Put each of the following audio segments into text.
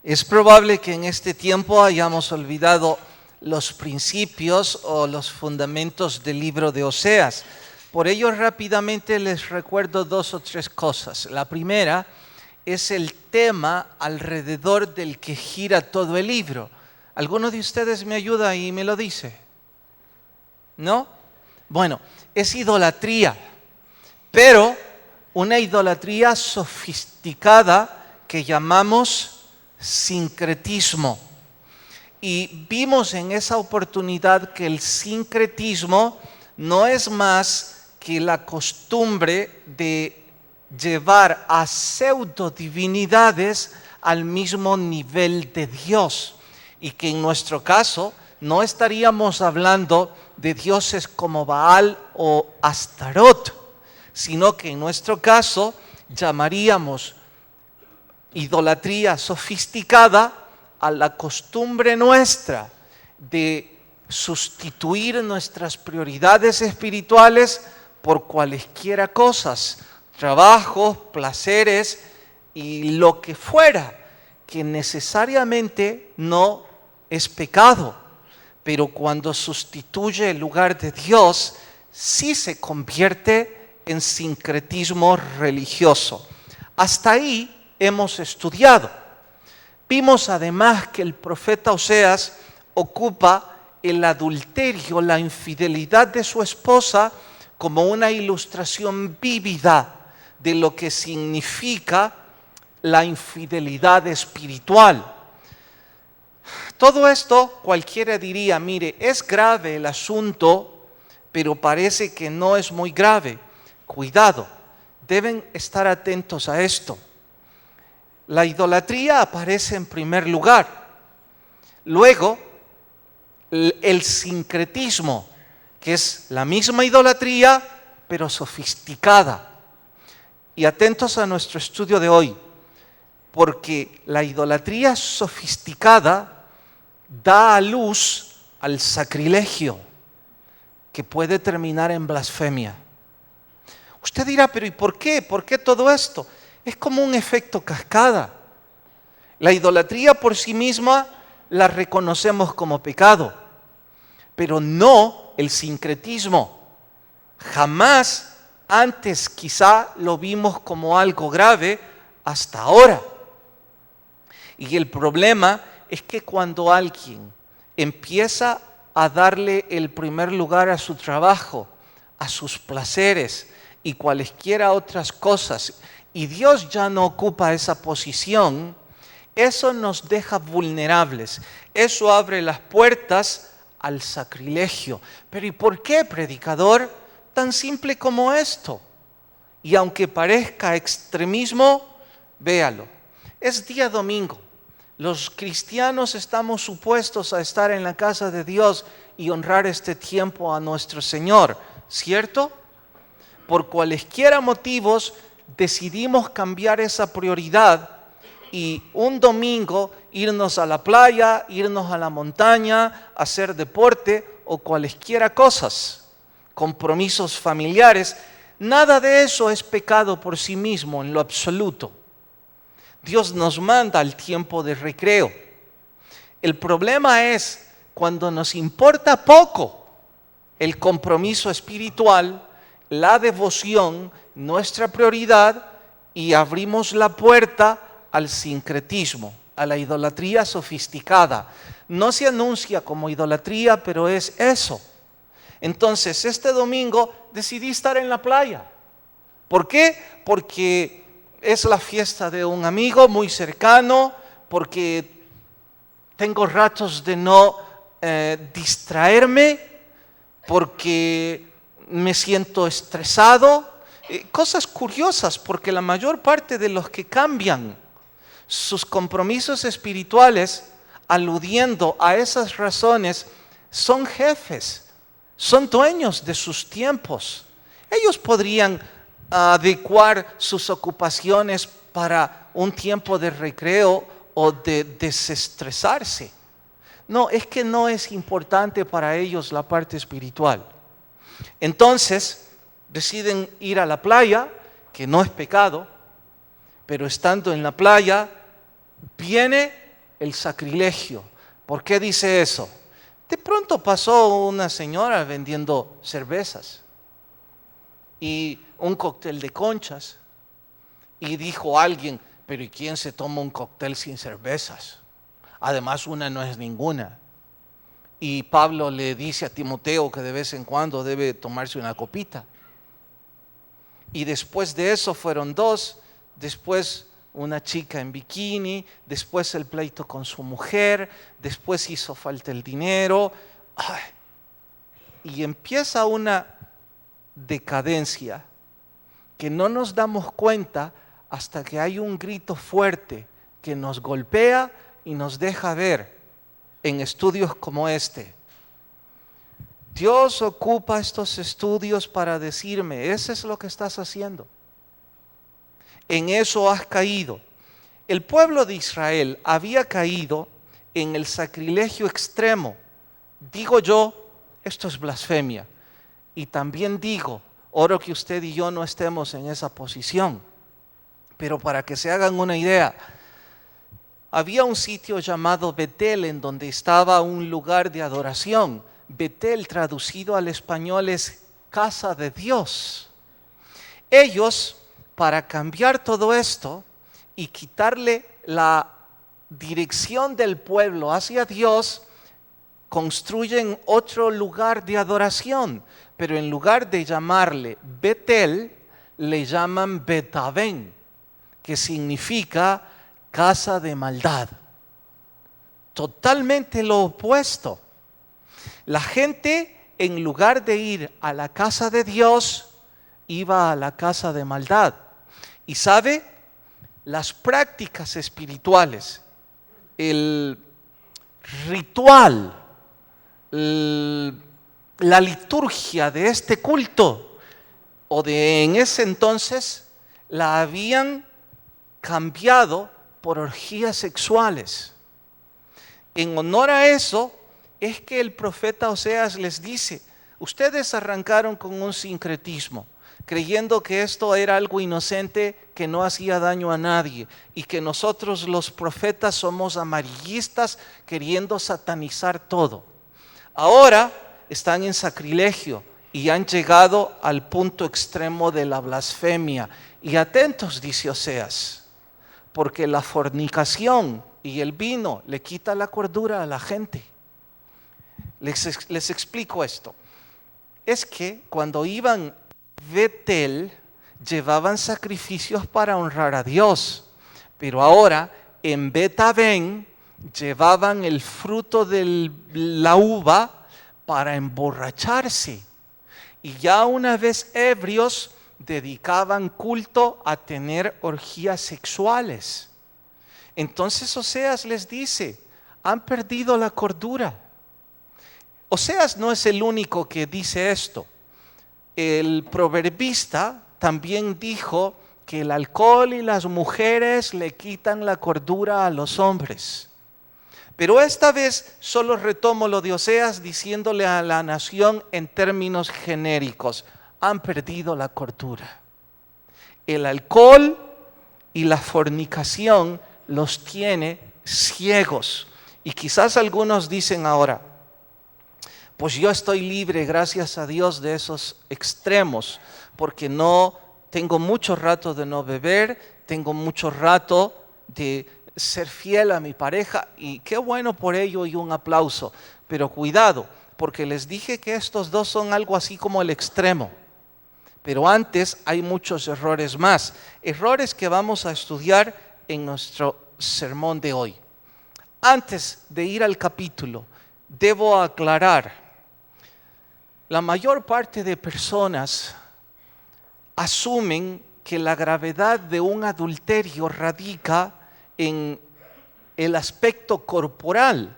Es probable que en este tiempo hayamos olvidado los principios o los fundamentos del libro de Oseas. Por ello, rápidamente les recuerdo 2 o 3 cosas. La primera es el tema alrededor del que gira todo el libro. ¿Alguno de ustedes me ayuda y me lo dice? ¿No? Bueno, es idolatría, pero una idolatría sofisticada que llamamos sincretismo. Y vimos en esa oportunidad que el sincretismo no es más que la costumbre de llevar a pseudodivinidades al mismo nivel de Dios. Y que en nuestro caso no estaríamos hablando de dioses como Baal o Astarot, sino que en nuestro caso llamaríamos idolatría sofisticada a la costumbre nuestra de sustituir nuestras prioridades espirituales por cualesquiera cosas, trabajos, placeres y lo que fuera, que necesariamente no es pecado, pero cuando sustituye el lugar de Dios, sí se convierte en sincretismo religioso. Hasta ahí hemos estudiado. Vimos además que el profeta Oseas ocupa el adulterio, la infidelidad de su esposa, como una ilustración vívida de lo que significa la infidelidad espiritual. Todo esto cualquiera diría, mire, es grave el asunto, pero parece que no es muy grave. Cuidado, deben estar atentos a esto. La idolatría aparece en primer lugar. Luego, el sincretismo, que es la misma idolatría, pero sofisticada. Y atentos a nuestro estudio de hoy, porque la idolatría sofisticada da a luz al sacrilegio, que puede terminar en blasfemia. Usted dirá, pero ¿y por qué? ¿Por qué todo esto? Es como un efecto cascada. La idolatría por sí misma la reconocemos como pecado, pero no el sincretismo. Jamás antes quizá lo vimos como algo grave hasta ahora. Y el problema es que cuando alguien empieza a darle el primer lugar a su trabajo, a sus placeres y cualesquiera otras cosas, y Dios ya no ocupa esa posición, eso nos deja vulnerables. Eso abre las puertas al sacrilegio. Pero ¿y por qué, predicador? Tan simple como esto. Y aunque parezca extremismo, véalo. Es día domingo. Los cristianos estamos supuestos a estar en la casa de Dios y honrar este tiempo a nuestro Señor, ¿cierto? Por cualesquiera motivos decidimos cambiar esa prioridad y un domingo irnos a la playa, irnos a la montaña, hacer deporte o cualesquiera cosas, compromisos familiares. Nada de eso es pecado por sí mismo en lo absoluto. Dios nos manda al tiempo de recreo. El problema es cuando nos importa poco el compromiso espiritual, la devoción, nuestra prioridad, y abrimos la puerta al sincretismo, a la idolatría sofisticada. No se anuncia como idolatría, pero es eso. Entonces, este domingo decidí estar en la playa. ¿Por qué? Porque es la fiesta de un amigo muy cercano, porque tengo ratos de no distraerme, porque me siento estresado. Cosas curiosas, porque la mayor parte de los que cambian sus compromisos espirituales aludiendo a esas razones son jefes, son dueños de sus tiempos. Ellos podrían adecuar sus ocupaciones para un tiempo de recreo o de desestresarse. No, es que no es importante para ellos la parte espiritual. Entonces, deciden ir a la playa, que no es pecado, pero estando en la playa, viene el sacrilegio. ¿Por qué dice eso? De pronto pasó una señora vendiendo cervezas y un cóctel de conchas y dijo alguien, pero ¿y quién se toma un cóctel sin cervezas? Además, una no es ninguna. Y Pablo le dice a Timoteo que de vez en cuando debe tomarse una copita. Y después de eso fueron dos, después una chica en bikini, después el pleito con su mujer, después hizo falta el dinero. Ay, y empieza una decadencia que no nos damos cuenta hasta que hay un grito fuerte que nos golpea y nos deja ver en estudios como este. Dios ocupa estos estudios para decirme, eso es lo que estás haciendo. En eso has caído. El pueblo de Israel había caído en el sacrilegio extremo. Digo yo, esto es blasfemia. Y también digo, oro que usted y yo no estemos en esa posición. Pero para que se hagan una idea, había un sitio llamado Betel en donde estaba un lugar de adoración. Betel traducido al español es casa de Dios. Ellos, para cambiar todo esto y quitarle la dirección del pueblo hacia Dios, construyen otro lugar de adoración, pero en lugar de llamarle Betel, le llaman Betavén, que significa casa de maldad. Totalmente lo opuesto. La gente, en lugar de ir a la casa de Dios, iba a la casa de maldad. Y sabe, las prácticas espirituales, el ritual, la liturgia de este culto, o de en ese entonces, la habían cambiado por orgías sexuales. En honor a eso, es que el profeta Oseas les dice, ustedes arrancaron con un sincretismo, creyendo que esto era algo inocente que no hacía daño a nadie y que nosotros los profetas somos amarillistas queriendo satanizar todo. Ahora están en sacrilegio y han llegado al punto extremo de la blasfemia. Y atentos, dice Oseas, porque la fornicación y el vino le quita la cordura a la gente. Les explico esto. Es que cuando iban a Betel, llevaban sacrificios para honrar a Dios. Pero ahora en Betavén llevaban el fruto de la uva para emborracharse. Y ya una vez ebrios, dedicaban culto a tener orgías sexuales. Entonces Oseas les dice, han perdido la cordura. Oseas no es el único que dice esto. El proverbista también dijo que el alcohol y las mujeres le quitan la cordura a los hombres. Pero esta vez solo retomo lo de Oseas diciéndole a la nación en términos genéricos, han perdido la cordura. El alcohol y la fornicación los tiene ciegos. Y quizás algunos dicen ahora, pues yo estoy libre, gracias a Dios, de esos extremos, porque no tengo mucho rato de no beber, tengo mucho rato de ser fiel a mi pareja, y qué bueno por ello y un aplauso. Pero cuidado, porque les dije que estos dos son algo así como el extremo. Pero antes hay muchos errores más, errores que vamos a estudiar en nuestro sermón de hoy. Antes de ir al capítulo, debo aclarar, la mayor parte de personas asumen que la gravedad de un adulterio radica en el aspecto corporal.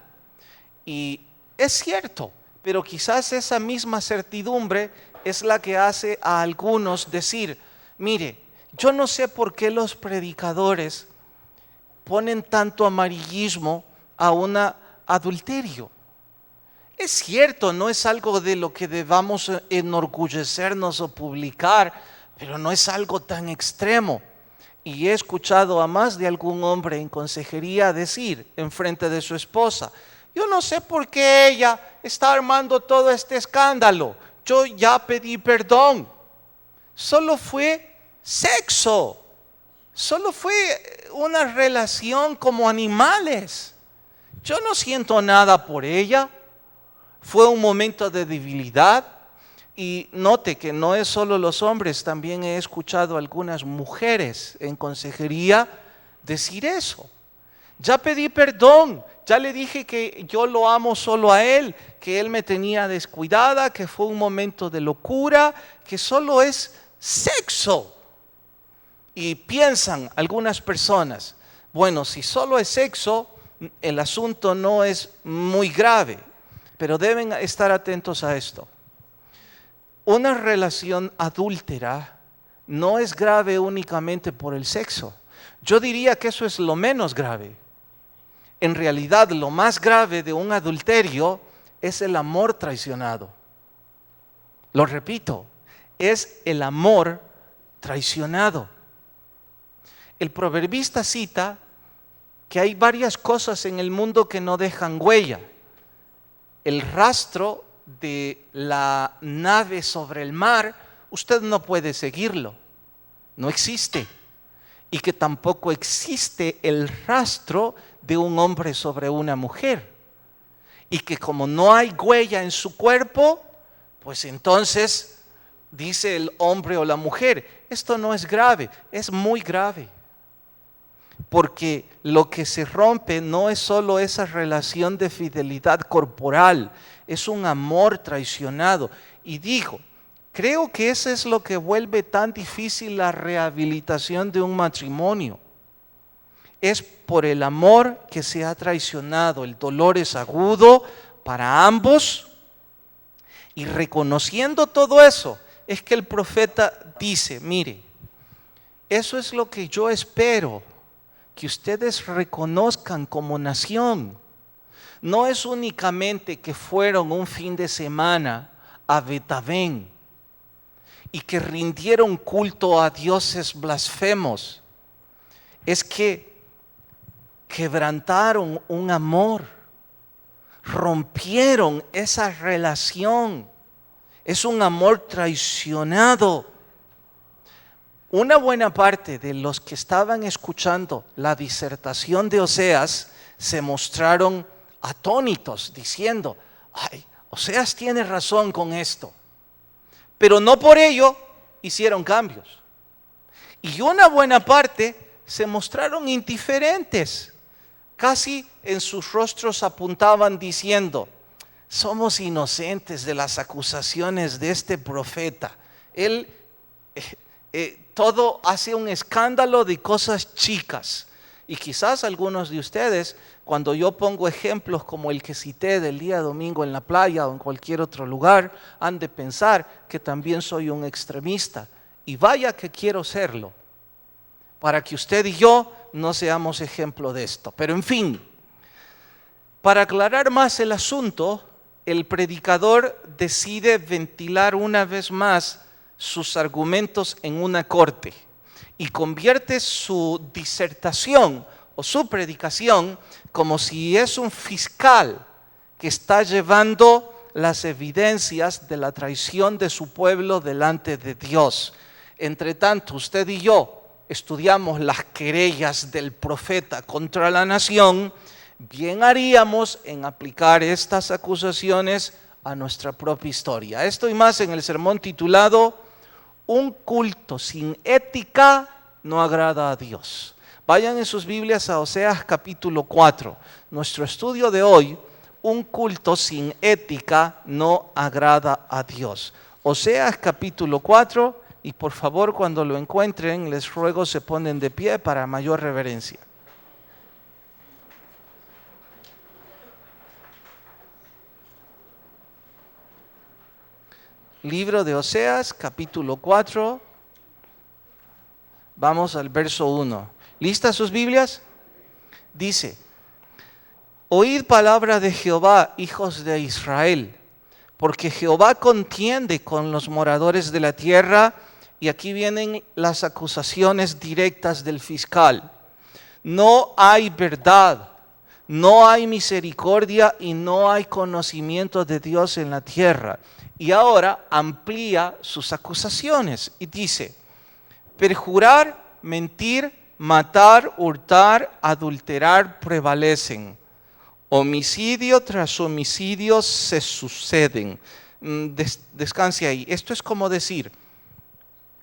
Y es cierto, pero quizás esa misma certidumbre es la que hace a algunos decir, mire, yo no sé por qué los predicadores ponen tanto amarillismo a un adulterio. Es cierto, no es algo de lo que debamos enorgullecernos o publicar, pero no es algo tan extremo. Y he escuchado a más de algún hombre en consejería decir en frente de su esposa: yo no sé por qué ella está armando todo este escándalo. Yo ya pedí perdón. Solo fue sexo. Solo fue una relación como animales. Yo no siento nada por ella. Fue un momento de debilidad. Y note que no es solo los hombres, también he escuchado a algunas mujeres en consejería decir eso. Ya pedí perdón, ya le dije que yo lo amo solo a él, que él me tenía descuidada, que fue un momento de locura, que solo es sexo. Y piensan algunas personas, bueno, si solo es sexo, el asunto no es muy grave, pero deben estar atentos a esto. Una relación adúltera no es grave únicamente por el sexo. Yo diría que eso es lo menos grave. En realidad, lo más grave de un adulterio es el amor traicionado. Lo repito, es el amor traicionado. El proverbista cita que hay varias cosas en el mundo que no dejan huella. El rastro de la nave sobre el mar, usted no puede seguirlo, no existe. Y que tampoco existe el rastro de un hombre sobre una mujer. Y que como no hay huella en su cuerpo, pues entonces dice el hombre o la mujer, esto no es grave, es muy grave. Porque lo que se rompe no es solo esa relación de fidelidad corporal, es un amor traicionado. Y digo, creo que eso es lo que vuelve tan difícil la rehabilitación de un matrimonio. Es por el amor que se ha traicionado. El dolor es agudo para ambos. Y reconociendo todo eso, es que el profeta dice, mire, eso es lo que yo espero que ustedes reconozcan como nación. No es únicamente que fueron un fin de semana a Betavén y que rindieron culto a dioses blasfemos. Es que quebrantaron un amor, rompieron esa relación. Es un amor traicionado. Una buena parte de los que estaban escuchando la disertación de Oseas se mostraron atónitos, diciendo, ay, Oseas tiene razón con esto. Pero no por ello hicieron cambios. Y una buena parte se mostraron indiferentes. Casi en sus rostros apuntaban diciendo, somos inocentes de las acusaciones de este profeta. Él todo hace un escándalo de cosas chicas. Y quizás algunos de ustedes, cuando yo pongo ejemplos como el que cité del día domingo en la playa o en cualquier otro lugar, han de pensar que también soy un extremista. Y vaya que quiero serlo, para que usted y yo no seamos ejemplo de esto. Pero en fin, para aclarar más el asunto, el predicador decide ventilar una vez más sus argumentos en una corte y convierte su disertación o su predicación como si es un fiscal que está llevando las evidencias de la traición de su pueblo delante de Dios. Entre tanto, usted y yo estudiamos las querellas del profeta contra la nación, bien haríamos en aplicar estas acusaciones a nuestra propia historia. Esto y más en el sermón titulado Un culto sin ética no agrada a Dios. Vayan en sus Biblias a Oseas capítulo 4. Nuestro estudio de hoy, un culto sin ética no agrada a Dios. Oseas capítulo 4, y por favor cuando lo encuentren les ruego se ponen de pie para mayor reverencia. Libro de Oseas, capítulo 4, vamos al verso 1. ¿Listas sus Biblias? Dice, oíd palabra de Jehová, hijos de Israel, porque Jehová contiende con los moradores de la tierra y aquí vienen las acusaciones directas del fiscal. No hay verdad, no hay misericordia y no hay conocimiento de Dios en la tierra. Y ahora amplía sus acusaciones y dice: perjurar, mentir, matar, hurtar, adulterar prevalecen. Homicidio tras homicidio se suceden. Descanse ahí. Esto es como decir,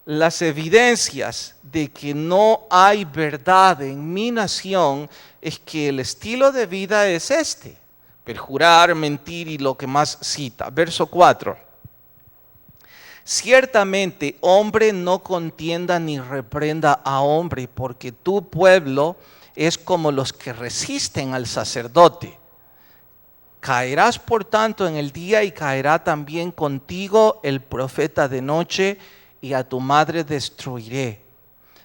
las evidencias de que no hay verdad en mi nación es que el estilo de vida es este: perjurar, mentir y lo que más cita. Verso 4. Ciertamente hombre no contienda ni reprenda a hombre, porque tu pueblo es como los que resisten al sacerdote. Caerás por tanto en el día y caerá también contigo el profeta de noche, y a tu madre destruiré.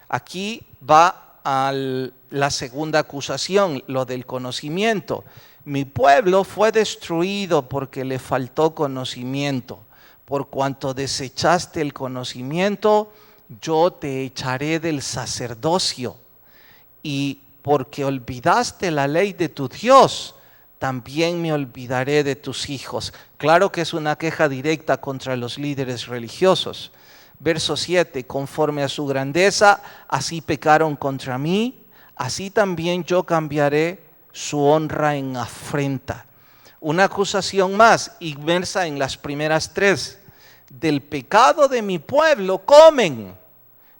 Aquí va a la segunda acusación, lo del conocimiento. Mi pueblo fue destruido porque le faltó conocimiento. Por cuanto desechaste el conocimiento, yo te echaré del sacerdocio. Y porque olvidaste la ley de tu Dios, también me olvidaré de tus hijos. Claro que es una queja directa contra los líderes religiosos. Verso 7, conforme a su grandeza, así pecaron contra mí, así también yo cambiaré su honra en afrenta. Una acusación más, inmersa en las primeras tres. Del pecado de mi pueblo comen,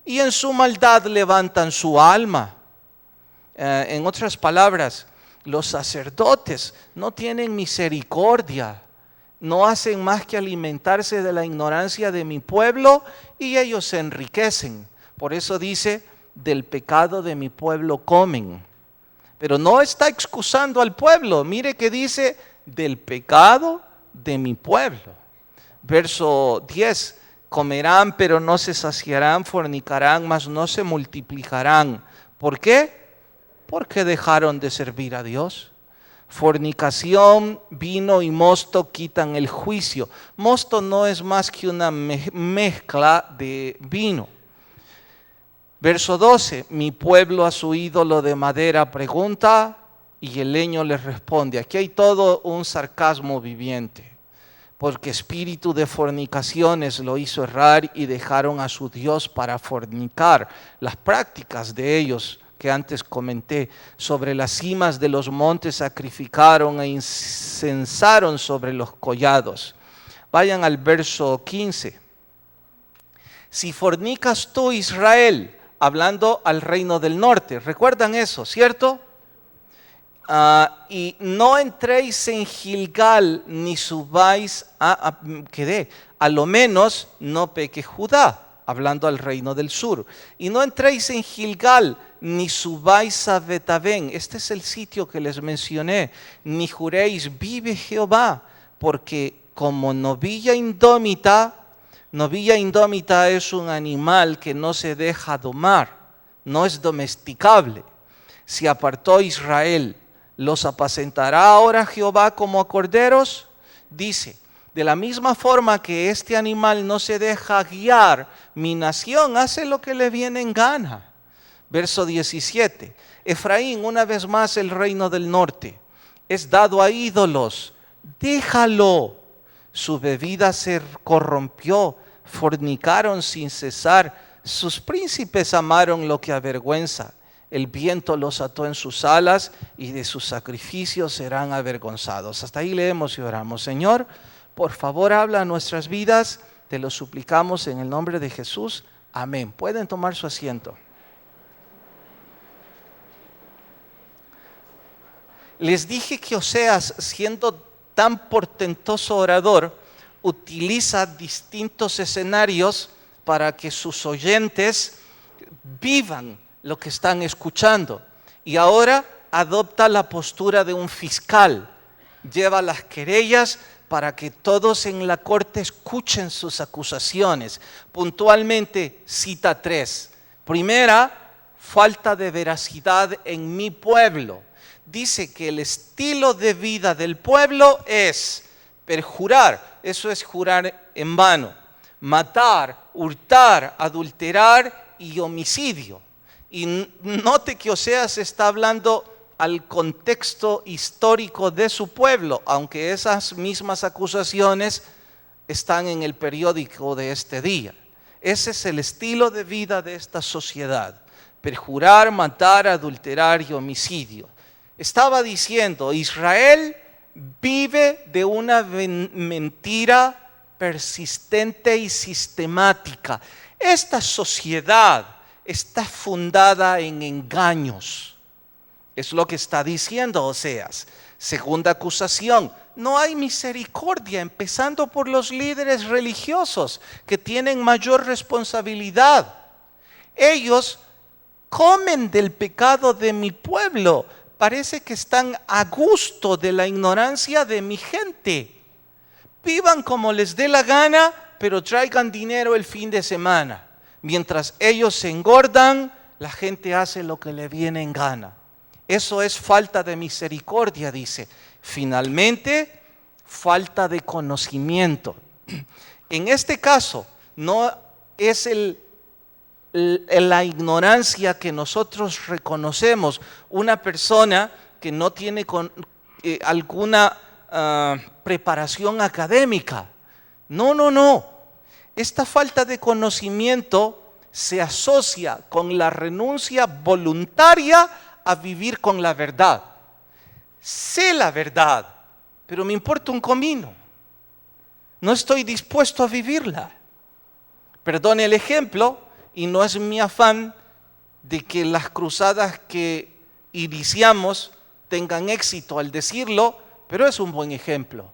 y en su maldad levantan su alma. En otras palabras, los sacerdotes no tienen misericordia, no hacen más que alimentarse de la ignorancia de mi pueblo y ellos se enriquecen. Por eso dice, del pecado de mi pueblo comen. Pero no está excusando al pueblo. Mire que dice, del pecado de mi pueblo. Verso 10, comerán pero no se saciarán, fornicarán mas no se multiplicarán. ¿Por qué? Porque dejaron de servir a Dios. Fornicación, vino y mosto quitan el juicio. Mosto no es más que una mezcla de vino. Verso 12, mi pueblo a su ídolo de madera pregunta y el leño le responde. Aquí hay todo un sarcasmo viviente, porque espíritu de fornicaciones lo hizo errar y dejaron a su Dios para fornicar. Las prácticas de ellos que antes comenté, sobre las cimas de los montes sacrificaron e incensaron sobre los collados. Vayan al verso 15. Si fornicas tú, Israel, hablando al reino del norte, ¿recuerdan eso, cierto? Y no entréis en Gilgal ni subáis a lo menos no peque Judá, hablando al reino del sur. Y no entréis en Gilgal ni subáis a Betabén, este es el sitio que les mencioné, ni juréis vive Jehová, porque como novilla indómita es un animal que no se deja domar, no es domesticable. Se apartó Israel, ¿los apacentará ahora Jehová como a corderos? Dice, de la misma forma que este animal no se deja guiar, mi nación hace lo que le viene en gana. Verso 17, Efraín, una vez más el reino del norte, es dado a ídolos, déjalo. Su bebida se corrompió, fornicaron sin cesar, sus príncipes amaron lo que avergüenza. El viento los ató en sus alas y de sus sacrificios serán avergonzados. Hasta ahí leemos y oramos. Señor, por favor habla a nuestras vidas, te lo suplicamos en el nombre de Jesús. Amén. Pueden tomar su asiento. Les dije que Oseas, siendo tan portentoso orador, utiliza distintos escenarios para que sus oyentes vivan lo que están escuchando. Y ahora adopta la postura de un fiscal. Lleva las querellas para que todos en la corte escuchen sus acusaciones. Puntualmente cita tres. Primera, falta de veracidad en mi pueblo. Dice que el estilo de vida del pueblo es perjurar, eso es jurar en vano, matar, hurtar, adulterar y homicidio. Y note que Oseas está hablando al contexto histórico de su pueblo, aunque esas mismas acusaciones están en el periódico de este día. Ese es el estilo de vida de esta sociedad: perjurar, matar, adulterar y homicidio. Estaba diciendo, Israel vive de una mentira persistente y sistemática. Esta sociedad está fundada en engaños. Es lo que está diciendo Oseas. Segunda acusación: no hay misericordia, empezando por los líderes religiosos que tienen mayor responsabilidad. Ellos comen del pecado de mi pueblo. Parece que están a gusto de la ignorancia de mi gente. Vivan como les dé la gana, pero traigan dinero el fin de semana. Mientras ellos se engordan, la gente hace lo que le viene en gana. Eso es falta de misericordia, dice. Finalmente, falta de conocimiento. En este caso, no es la ignorancia que nosotros reconocemos. Una persona que no tiene alguna preparación académica. No. Esta falta de conocimiento se asocia con la renuncia voluntaria a vivir con la verdad. Sé la verdad, pero me importa un comino. No estoy dispuesto a vivirla. Perdone el ejemplo, y no es mi afán de que las cruzadas que iniciamos tengan éxito al decirlo, pero es un buen ejemplo.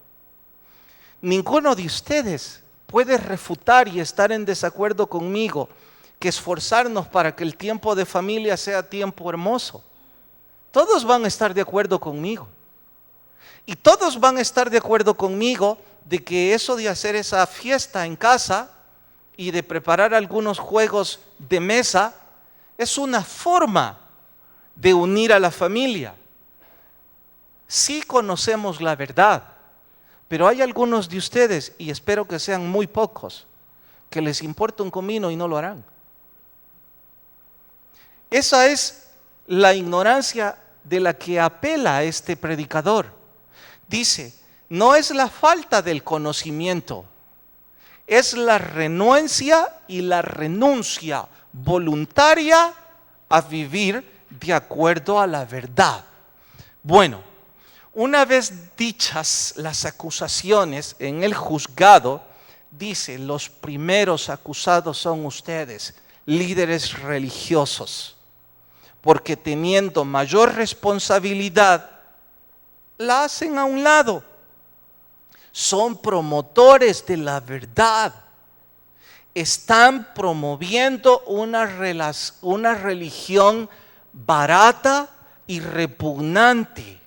Ninguno de ustedes puede refutar y estar en desacuerdo conmigo que esforzarnos para que el tiempo de familia sea tiempo hermoso. Todos van a estar de acuerdo conmigo. Y todos van a estar de acuerdo conmigo de que eso de hacer esa fiesta en casa y de preparar algunos juegos de mesa es una forma de unir a la familia. Sí conocemos la verdad, pero hay algunos de ustedes, y espero que sean muy pocos, que les importa un comino y no lo harán. Esa es la ignorancia de la que apela este predicador. Dice, no es la falta del conocimiento, es la renuencia y la renuncia voluntaria a vivir de acuerdo a la verdad. Bueno, una vez dichas las acusaciones en el juzgado, dice, los primeros acusados son ustedes, líderes religiosos, porque teniendo mayor responsabilidad, la hacen a un lado. Son promotores de la verdad. Están promoviendo una religión barata y repugnante,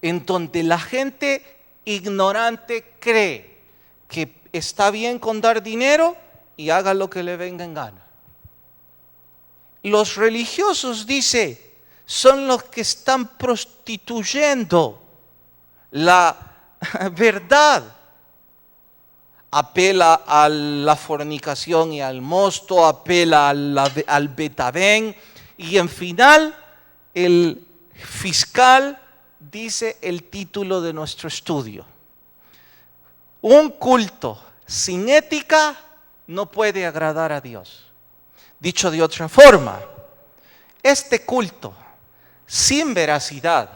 en donde la gente ignorante cree que está bien con dar dinero y haga lo que le venga en gana. Los religiosos, dice, son los que están prostituyendo la verdad. Apela a la fornicación y al mosto, apela al betabén, y en final el fiscal dice el título de nuestro estudio: un culto sin ética no puede agradar a Dios. Dicho de otra forma, este culto sin veracidad,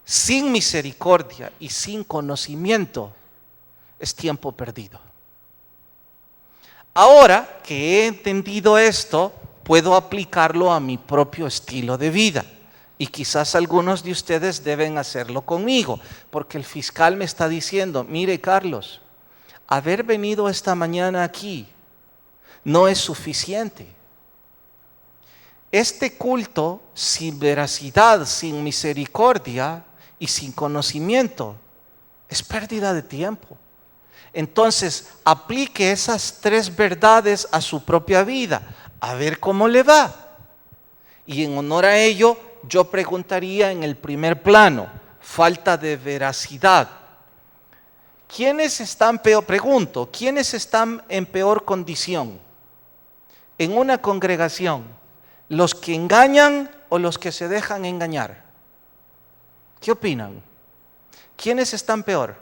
sin misericordia y sin conocimiento es tiempo perdido. Ahora que he entendido esto, puedo aplicarlo a mi propio estilo de vida. Y quizás algunos de ustedes deben hacerlo conmigo, porque el fiscal me está diciendo, mire Carlos, haber venido esta mañana aquí no es suficiente. Este culto sin veracidad, sin misericordia y sin conocimiento es pérdida de tiempo. Entonces, aplique esas 3 verdades a su propia vida, a ver cómo le va. Y en honor a ello, yo preguntaría en el primer plano, falta de veracidad. ¿quiénes están peor? Pregunto, ¿quiénes están en peor condición en una congregación? ¿Los que engañan o los que se dejan engañar? ¿Qué opinan? ¿Quiénes están peor?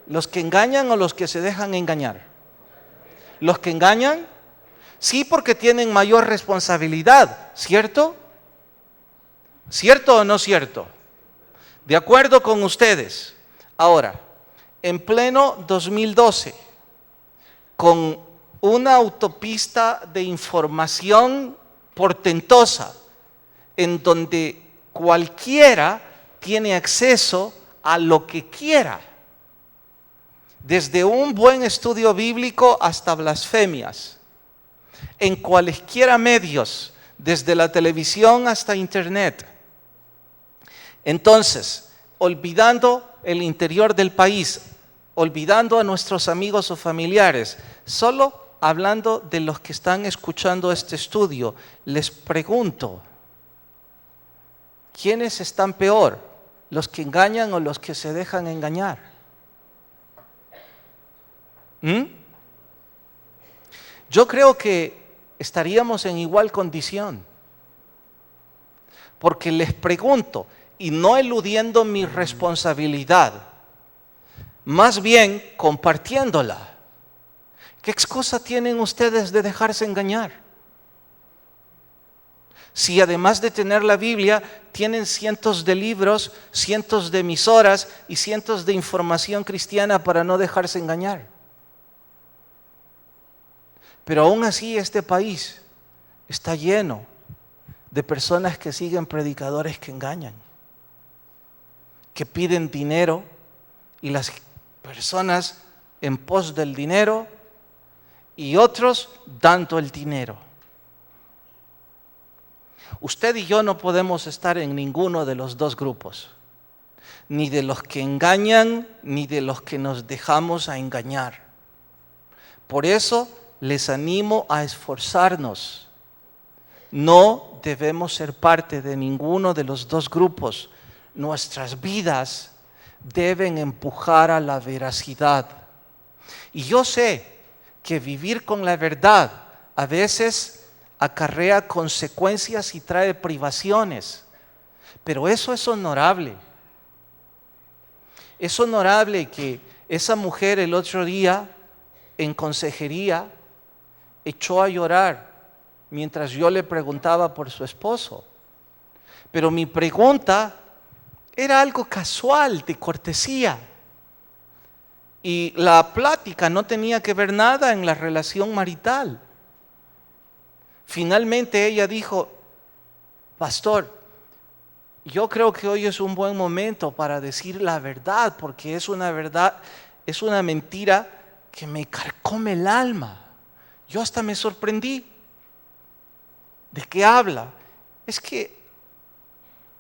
¿Los que engañan o los que se dejan engañar? ¿Los que engañan? Sí, porque tienen mayor responsabilidad, ¿cierto? ¿Cierto o no cierto? De acuerdo con ustedes. Ahora, en pleno 2012, con una autopista de información portentosa, en donde cualquiera tiene acceso a lo que quiera, desde un buen estudio bíblico hasta blasfemias, en cualesquiera medios, desde la televisión hasta internet. Entonces, olvidando el interior del país, olvidando a nuestros amigos o familiares, solo hablando de los que están escuchando este estudio, les pregunto, ¿quiénes están peor? ¿Los que engañan o los que se dejan engañar? Yo creo que estaríamos en igual condición, porque les pregunto, y no eludiendo mi responsabilidad, más bien compartiéndola. ¿Qué excusa tienen ustedes de dejarse engañar? Si además de tener la Biblia, tienen cientos de libros, cientos de emisoras y cientos de información cristiana para no dejarse engañar. Pero aún así este país está lleno de personas que siguen predicadores que engañan, que piden dinero y las personas en pos del dinero y otros dando el dinero. Usted y yo no podemos estar en ninguno de los dos grupos, ni de los que engañan, ni de los que nos dejamos a engañar. Por eso les animo a esforzarnos. No debemos ser parte de ninguno de los dos grupos. Nuestras vidas deben empujar a la veracidad. Y yo sé que vivir con la verdad a veces acarrea consecuencias y trae privaciones, pero eso es honorable. Es honorable que esa mujer el otro día en consejería echó a llorar mientras yo le preguntaba por su esposo. Pero mi pregunta era algo casual, de cortesía. Y la plática no tenía que ver nada en la relación marital. Finalmente ella dijo, pastor, yo creo que hoy es un buen momento para decir la verdad, porque es una verdad, es una mentira que me carcome el alma. Yo hasta me sorprendí. ¿De qué habla? Es que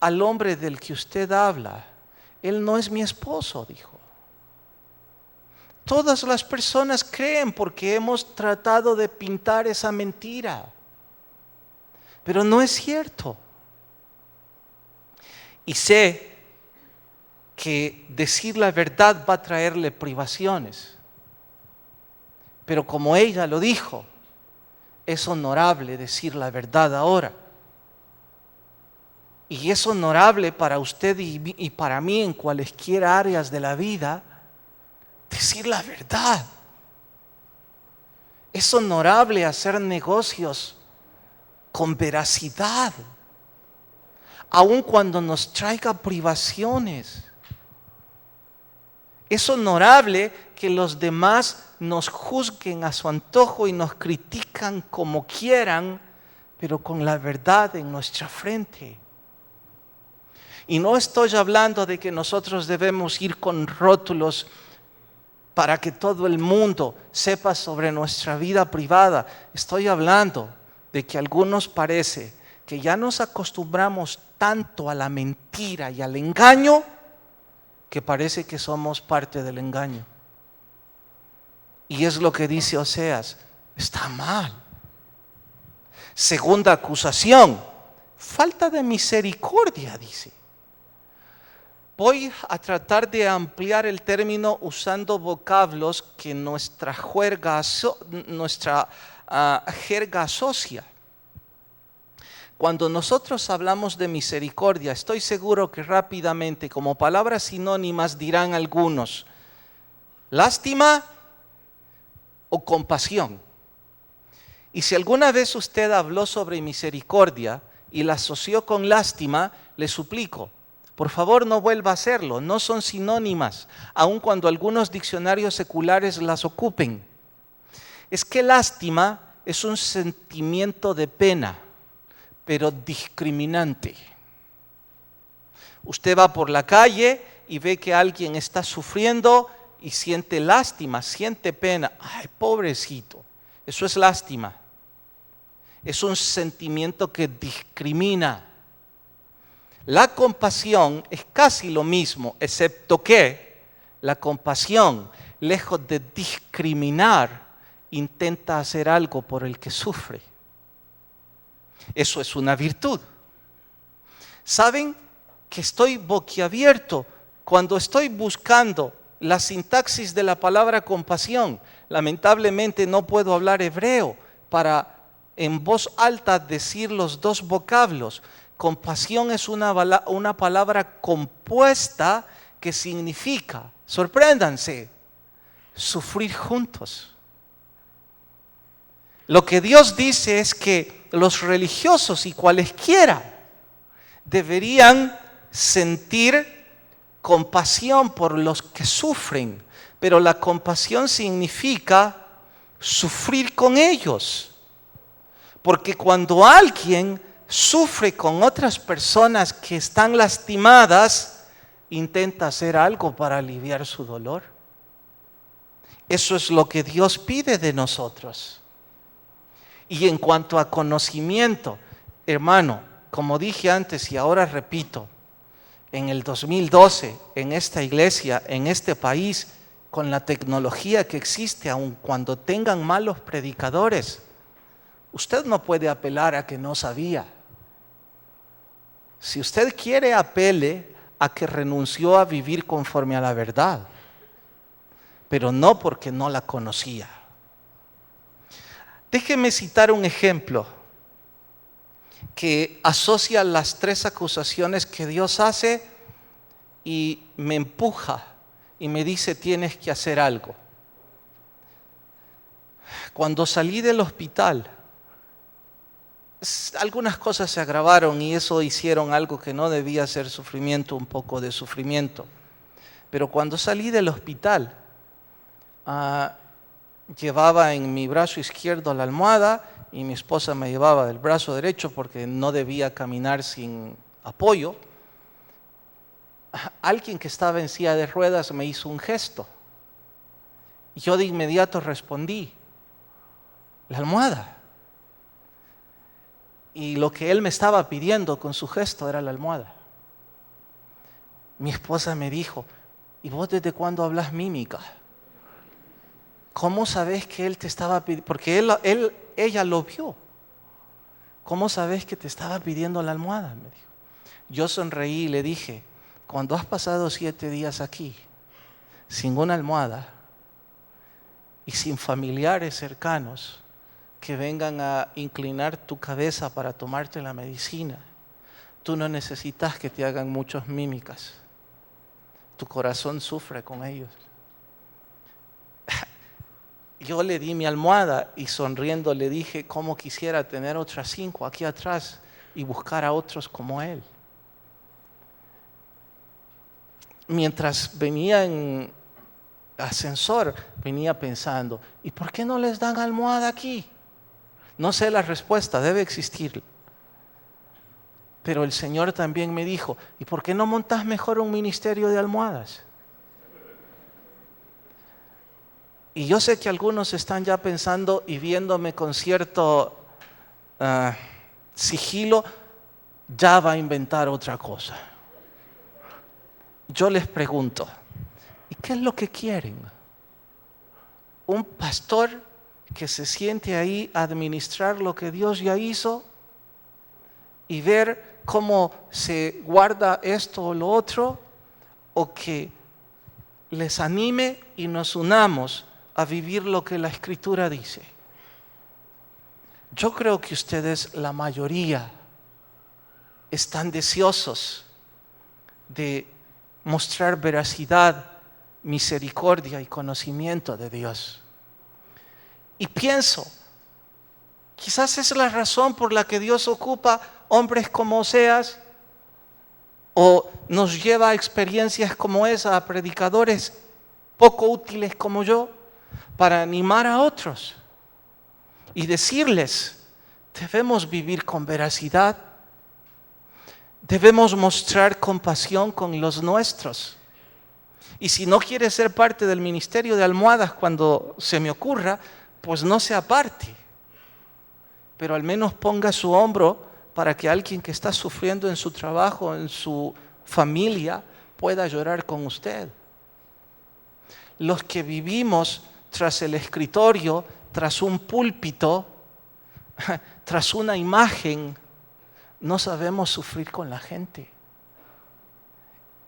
al hombre del que usted habla, él no es mi esposo, dijo. Todas las personas creen porque hemos tratado de pintar esa mentira, pero no es cierto. Y sé que decir la verdad va a traerle privaciones, pero como ella lo dijo, es honorable decir la verdad ahora. Y es honorable para usted y para mí en cualesquiera áreas de la vida decir la verdad. Es honorable hacer negocios con veracidad, aun cuando nos traiga privaciones. Es honorable que los demás nos juzguen a su antojo y nos critican como quieran, pero con la verdad en nuestra frente. Y no estoy hablando de que nosotros debemos ir con rótulos para que todo el mundo sepa sobre nuestra vida privada. Estoy hablando de que a algunos parece que ya nos acostumbramos tanto a la mentira y al engaño que parece que somos parte del engaño. Y es lo que dice Oseas, está mal. Segunda acusación, falta de misericordia, dice. Voy a tratar de ampliar el término usando vocablos que nuestra jerga asocia. Cuando nosotros hablamos de misericordia, estoy seguro que rápidamente, como palabras sinónimas, dirán algunos: lástima o compasión. Y si alguna vez usted habló sobre misericordia y la asoció con lástima, le suplico, por favor no vuelva a hacerlo. No son sinónimas, aun cuando algunos diccionarios seculares las ocupen. Es que lástima es un sentimiento de pena, pero discriminante. Usted va por la calle y ve que alguien está sufriendo y siente lástima, siente pena. ¡Ay, pobrecito! Eso es lástima. Es un sentimiento que discrimina. La compasión es casi lo mismo, excepto que la compasión, lejos de discriminar, intenta hacer algo por el que sufre. Eso es una virtud. ¿Saben que estoy boquiabierto cuando estoy buscando la sintaxis de la palabra compasión? Lamentablemente no puedo hablar hebreo para en voz alta decir los dos vocablos. Compasión es una palabra compuesta que significa, sorpréndanse, sufrir juntos. Lo que Dios dice es que los religiosos y cualesquiera deberían sentir compasión por los que sufren, pero la compasión significa sufrir con ellos. Porque cuando alguien sufre con otras personas que están lastimadas, intenta hacer algo para aliviar su dolor. Eso es lo que Dios pide de nosotros. Y en cuanto a conocimiento, hermano, como dije antes y ahora repito, en el 2012, en esta iglesia, en este país, con la tecnología que existe, aun cuando tengan malos predicadores, usted no puede apelar a que no sabía. Si usted quiere, apele a que renunció a vivir conforme a la verdad, pero no porque no la conocía. Déjeme citar un ejemplo que asocia las tres acusaciones que Dios hace y me empuja y me dice tienes que hacer algo. Cuando salí del hospital, algunas cosas se agravaron y eso hicieron algo que no debía ser sufrimiento, un poco de sufrimiento. Pero cuando salí del hospital, llevaba en mi brazo izquierdo la almohada y mi esposa me llevaba del brazo derecho porque no debía caminar sin apoyo. Alguien que estaba en silla de ruedas me hizo un gesto. Y yo de inmediato respondí, la almohada. Y lo que él me estaba pidiendo con su gesto era la almohada. Mi esposa me dijo, ¿y vos desde cuándo hablas mímica? ¿Cómo sabes que él te estaba pidiendo? Porque ella lo vio. ¿Cómo sabes que te estaba pidiendo la almohada? Me dijo. Yo sonreí y le dije, cuando has pasado 7 días aquí, sin una almohada y sin familiares cercanos que vengan a inclinar tu cabeza para tomarte la medicina, tú no necesitas que te hagan muchas mímicas. Tu corazón sufre con ellos. Yo le di mi almohada y sonriendo le dije cómo quisiera tener otras 5 aquí atrás y buscar a otros como él. Mientras venía en ascensor, venía pensando, ¿y por qué no les dan almohada aquí? No sé la respuesta, debe existir. Pero el Señor también me dijo, ¿y por qué no montas mejor un ministerio de almohadas? Y yo sé que algunos están ya pensando y viéndome con cierto sigilo, ya va a inventar otra cosa. Yo les pregunto, ¿y qué es lo que quieren? ¿Un pastor que se siente ahí a administrar lo que Dios ya hizo y ver cómo se guarda esto o lo otro? o que les anime y nos unamos a vivir lo que la Escritura dice. Yo creo que ustedes, la mayoría, están deseosos de mostrar veracidad, misericordia y conocimiento de Dios. Y pienso, quizás es la razón por la que Dios ocupa hombres como Oseas o nos lleva a experiencias como esa, a predicadores poco útiles como yo, para animar a otros y decirles, debemos vivir con veracidad, debemos mostrar compasión con los nuestros. Y si no quiere ser parte del ministerio de almohadas cuando se me ocurra, pues no sea parte. Pero al menos ponga su hombro para que alguien que está sufriendo en su trabajo, en su familia, pueda llorar con usted. Los que vivimos tras el escritorio, tras un púlpito, tras una imagen, no sabemos sufrir con la gente.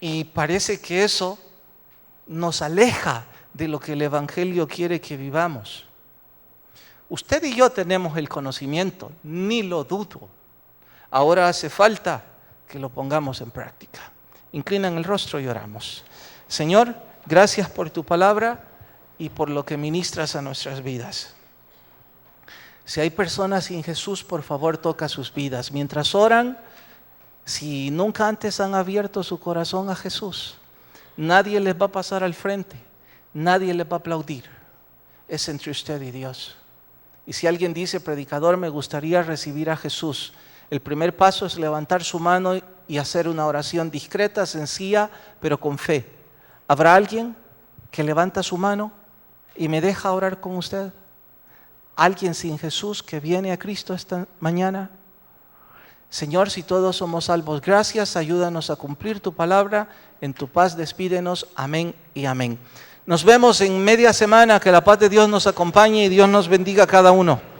Y parece que eso nos aleja de lo que el Evangelio quiere que vivamos. Usted y yo tenemos el conocimiento, ni lo dudo. Ahora hace falta que lo pongamos en práctica. Inclinan el rostro y oramos. Señor, gracias por tu palabra y por lo que ministras a nuestras vidas. Si hay personas sin Jesús, por favor toca sus vidas. Mientras oran, si nunca antes han abierto su corazón a Jesús, nadie les va a pasar al frente, nadie les va a aplaudir. Es entre usted y Dios. Y si alguien dice, predicador, me gustaría recibir a Jesús, el primer paso es levantar su mano y hacer una oración discreta, sencilla, pero con fe. ¿Habrá alguien que levanta su mano y me deja orar con usted? ¿Alguien sin Jesús que viene a Cristo esta mañana? Señor, si todos somos salvos, gracias, ayúdanos a cumplir tu palabra, en tu paz despídenos, amén y amén. Nos vemos en media semana, que la paz de Dios nos acompañe y Dios nos bendiga a cada uno.